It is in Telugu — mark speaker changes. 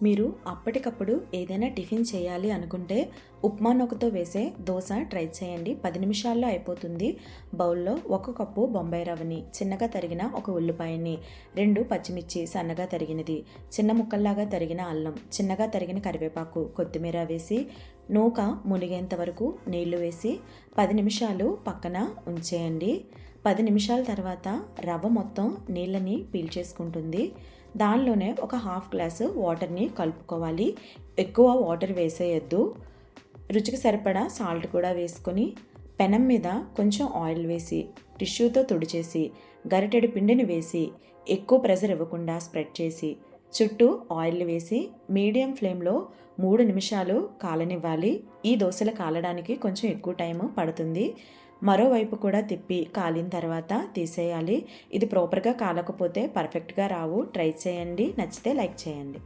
Speaker 1: మీరు అప్పటికప్పుడు ఏదైనా టిఫిన్ చేయాలి అనుకుంటే ఉప్మా నూకతో వేసే దోశ ట్రై చేయండి. 10 నిమిషాల్లో అయిపోతుంది. బౌల్లో 1 కప్పు బొంబాయి రవ్వని, చిన్నగా తరిగిన ఒక ఉల్లిపాయని, 2 పచ్చిమిర్చి సన్నగా తరిగినది, చిన్న ముక్కల్లాగా తరిగిన అల్లం, చిన్నగా తరిగిన కరివేపాకు, కొత్తిమీర వేసి నూక మునిగేంత వరకు నీళ్లు వేసి 10 నిమిషాలు పక్కన ఉంచేయండి. 10 నిమిషాల తర్వాత రవ్వ మొత్తం నీళ్ళని పీల్చేసుకుంటుంది. దానిలోనే ఒక హాఫ్ గ్లాసు వాటర్ని కలుపుకోవాలి. ఎక్కువ వాటర్ వేసేయద్దు. రుచికి సరిపడా సాల్ట్ కూడా వేసుకొని పెనం మీద కొంచెం ఆయిల్ వేసి టిష్యూతో తుడిచేసి గరిటెడు పిండిని వేసి ఎక్కువ ప్రెషర్ ఇవ్వకుండా స్ప్రెడ్ చేసి చుట్టూ ఆయిల్ వేసి మీడియం ఫ్లేమ్లో 3 నిమిషాలు కాలనివ్వాలి. ఈ దోశలు కాలడానికి కొంచెం ఎక్కువ టైం పడుతుంది. మరోవైపు కూడా తిప్పి కాలిన తర్వాత తీసేయాలి. ఇది ప్రాపర్గా కాలకపోతే పర్ఫెక్ట్గా రావు. ట్రై చేయండి. నచ్చితే లైక్ చేయండి.